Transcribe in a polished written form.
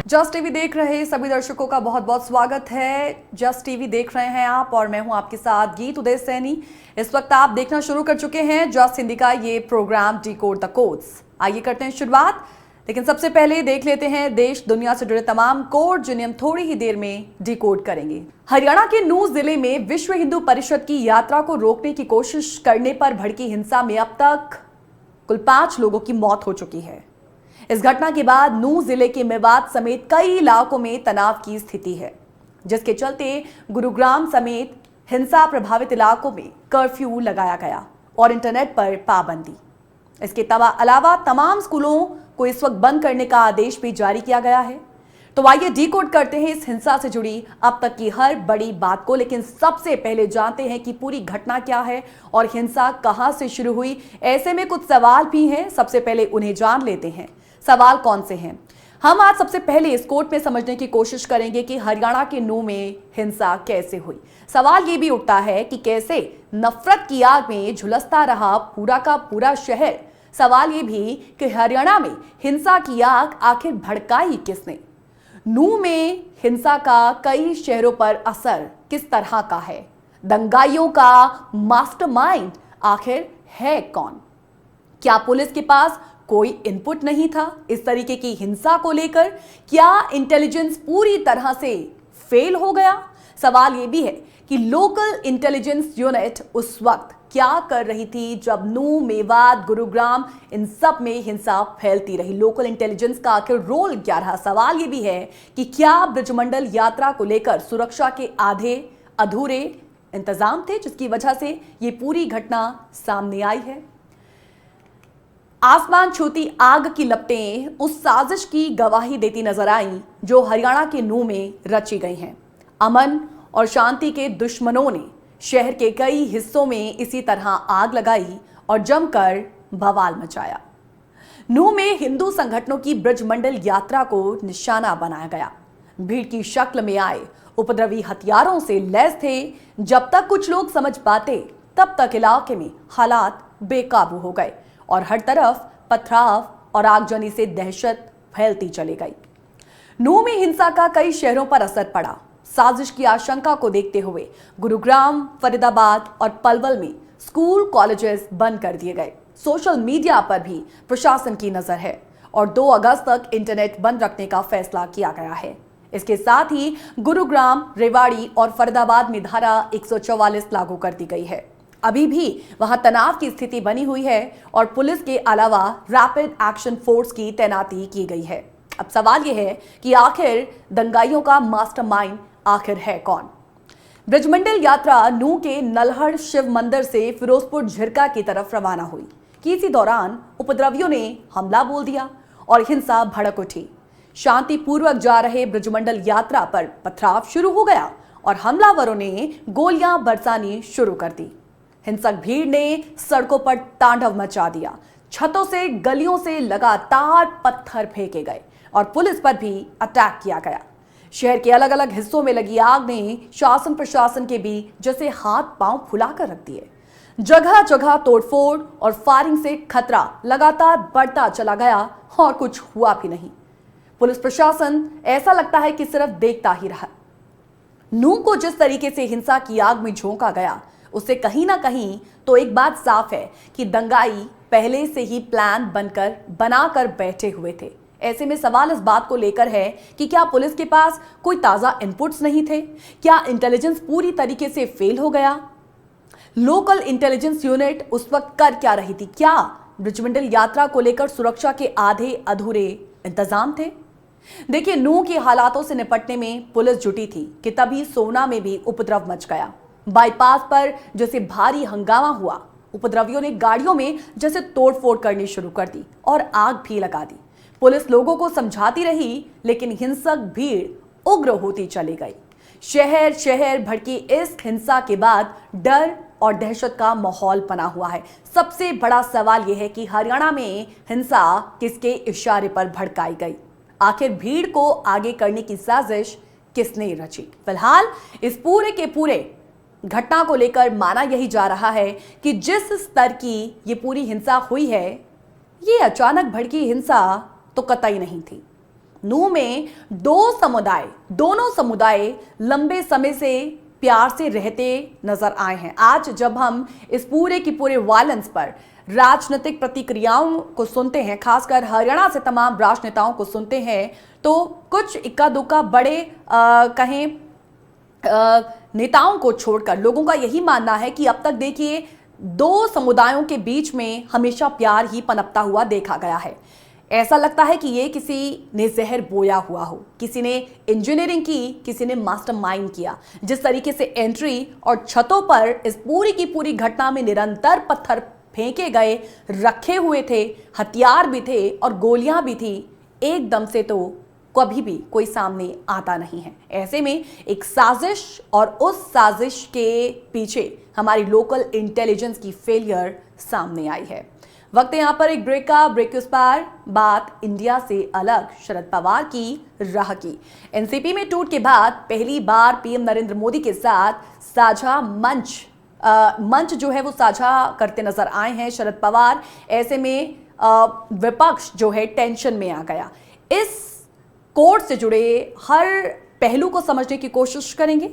Just TV देख रहे सभी दर्शकों का बहुत बहुत स्वागत है। जस्ट टीवी देख रहे हैं आप और मैं हूं आपके साथ गीत उदय सैनी। इस वक्त आप देखना शुरू कर चुके हैं जस्ट हिंदी का ये प्रोग्राम डिकोड द कोड्स। आइए करते हैं शुरुआत, लेकिन सबसे पहले देख लेते हैं देश दुनिया से जुड़े तमाम कोड जिन्हें हम थोड़ी ही देर में डिकोड करेंगे। हरियाणा के नूंह जिले में विश्व हिंदू परिषद की यात्रा को रोकने की कोशिश करने पर भड़की हिंसा में अब तक कुल 5 लोगों की मौत हो चुकी है। इस घटना के बाद नूंह जिले के मेवात समेत कई इलाकों में तनाव की स्थिति है, जिसके चलते गुरुग्राम समेत हिंसा प्रभावित इलाकों में कर्फ्यू लगाया गया और इंटरनेट पर पाबंदी। इसके अलावा तमाम स्कूलों को इस वक्त बंद करने का आदेश भी जारी किया गया है। तो आइए डिकोड करते हैं इस हिंसा से जुड़ी अब तक की हर बड़ी बात को, लेकिन सबसे पहले जानते हैं कि पूरी घटना क्या है और हिंसा कहां से शुरू हुई। ऐसे में कुछ सवाल भी हैं, सबसे पहले उन्हें जान लेते हैं। सवाल कौन से हैं? हम आज सबसे पहले इस कोड में समझने की कोशिश करेंगे कि हरियाणा के नूंह में हिंसा कैसे हुई। सवाल ये भी उठता है कि कैसे नफरत की आग में झुलसता रहा पूरा का पूरा शहर। सवाल ये भी कि हरियाणा में हिंसा की आग आखिर भड़काई किसने? नूंह में हिंसा का कई शहरों पर असर किस तरह का है? दंगाइयों का मास्टरमाइंड आखिर है कौन? क्या पुलिस के पास कोई इनपुट नहीं था इस तरीके की हिंसा को लेकर? क्या इंटेलिजेंस पूरी तरह से फेल हो गया? सवाल यह भी है कि लोकल इंटेलिजेंस यूनिट उस वक्त क्या कर रही थी जब नूंह, मेवात, गुरुग्राम इन सब में हिंसा फैलती रही? लोकल इंटेलिजेंस का आखिर रोल क्या रहा? सवाल यह भी है कि क्या ब्रजमंडल यात्रा को लेकर सुरक्षा के आधे अधूरे इंतजाम थे, जिसकी वजह से ये पूरी घटना सामने आई है। आसमान छूती आग की लपटें उस साजिश की गवाही देती नजर आई जो हरियाणा के नूंह में रची गई हैं। अमन और शांति के दुश्मनों ने शहर के कई हिस्सों में इसी तरह आग लगाई और जमकर बवाल मचाया। नूंह में हिंदू संगठनों की ब्रजमंडल यात्रा को निशाना बनाया गया। भीड़ की शक्ल में आए उपद्रवी हथियारों से लैस थे। जब तक कुछ लोग समझ पाते तब तक इलाके में हालात बेकाबू हो गए और हर तरफ पथराव और आगजनी से दहशत फैलती चली गई। नूंह में हिंसा का कई शहरों पर असर पड़ा। साजिश की आशंका को देखते हुए गुरुग्राम, फरीदाबाद और पलवल में स्कूल, कॉलेजेस बंद कर दिए गए। सोशल मीडिया पर भी प्रशासन की नजर है और 2 अगस्त तक इंटरनेट बंद रखने का फैसला किया गया है। इसके साथ ही गुरुग्राम, रेवाड़ी और फरीदाबाद में धारा 144 लागू कर दी गई है। अभी भी वहां तनाव की स्थिति बनी हुई है और पुलिस के अलावा रैपिड एक्शन फोर्स की तैनाती की गई है। अब सवाल यह है कि आखिर दंगाइयों का मास्टरमाइंड आखिर है कौन? ब्रजमंडल यात्रा नूंह के नलहड़ शिव मंदिर से फिरोजपुर झिरका की तरफ रवाना हुई कि इसी दौरान उपद्रवियों ने हमला बोल दिया और हिंसा भड़क उठी। शांतिपूर्वक जा रहे ब्रजमंडल यात्रा पर पथराव शुरू हो गया और हमलावरों ने गोलियां बरसानी शुरू कर दी। हिंसक भीड़ ने सड़कों पर तांडव मचा दिया। छतों से, गलियों से लगातार पत्थर फेंके गए और पुलिस पर भी अटैक किया गया। शहर के अलग अलग हिस्सों में लगी आग ने शासन प्रशासन के बीच जैसे हाथ पांव फुलाकर रख दिए। जगह जगह तोड़फोड़ और फायरिंग से खतरा लगातार बढ़ता चला गया और कुछ हुआ भी नहीं। पुलिस प्रशासन ऐसा लगता है कि सिर्फ देखता ही रहा। नूंह को जिस तरीके से हिंसा की आग में झोंका गया, उससे कहीं ना कहीं तो एक बात साफ है कि दंगाई पहले से ही प्लान बनाकर बैठे हुए थे। ऐसे में सवाल इस बात को लेकर है कि क्या पुलिस के पास कोई ताजा इनपुट्स नहीं थे? क्या इंटेलिजेंस पूरी तरीके से फेल हो गया? लोकल इंटेलिजेंस यूनिट उस वक्त कर क्या रही थी? क्या ब्रजमंडल यात्रा को लेकर सुरक्षा के आधे अधूरे इंतजाम थे? देखिए, नूंह के हालातों से निपटने में पुलिस जुटी थी कि तभी सोना में भी उपद्रव मच गया। बाईपास पर जैसे भारी हंगामा हुआ, उपद्रवियों ने गाड़ियों में जैसे तोड़फोड़ करनी शुरू कर दी और आग भी लगा दी। पुलिस लोगों को समझाती रही, लेकिन हिंसक भीड़ उग्र होती चली गई। शहर शहर भड़की इस हिंसा के बाद डर और दहशत का माहौल बना हुआ है। सबसे बड़ा सवाल यह है कि हरियाणा में हिंसा किसके इशारे पर भड़काई गई? आखिर भीड़ को आगे करने की साजिश किसने रची? फिलहाल इस पूरे के पूरे घटना को लेकर माना यही जा रहा है कि जिस स्तर की ये पूरी हिंसा हुई है, ये अचानक भड़की हिंसा तो कतई नहीं थी। नूह में दोनों समुदाय लंबे समय से प्यार से रहते नजर आए हैं। आज जब हम इस पूरे की पूरे वायलेंस पर राजनीतिक प्रतिक्रियाओं को सुनते हैं, खासकर हरियाणा से तमाम राजनेताओं को सुनते हैं, तो कुछ इक्का दुक्का बड़े नेताओं को छोड़कर लोगों का यही मानना है कि अब तक देखिए दो समुदायों के बीच में हमेशा प्यार ही पनपता हुआ देखा गया है। ऐसा लगता है कि ये किसी ने जहर बोया हुआ हो, किसी ने इंजीनियरिंग की, किसी ने मास्टरमाइंड किया। जिस तरीके से एंट्री और छतों पर इस पूरी की पूरी घटना में निरंतर पत्थर फेंके गए, रखे हुए थे, हथियार भी थे और गोलियां भी थी, एकदम से तो कभी भी कोई सामने आता नहीं है। ऐसे में एक साजिश और उस साजिश के पीछे हमारी लोकल इंटेलिजेंस की फेलियर सामने आई है। वक्त है यहां पर एक ब्रेक का। ब्रेक के उस पार बात इंडिया से अलग शरद पवार की राह की। एनसीपी में टूट के बाद पहली बार पीएम नरेंद्र मोदी के साथ साझा मंच जो है वो साझा करते नजर आए हैं शरद पवार। ऐसे में विपक्ष जो है टेंशन में आ गया। इस कोर्ट से जुड़े हर पहलू को समझने की कोशिश करेंगे।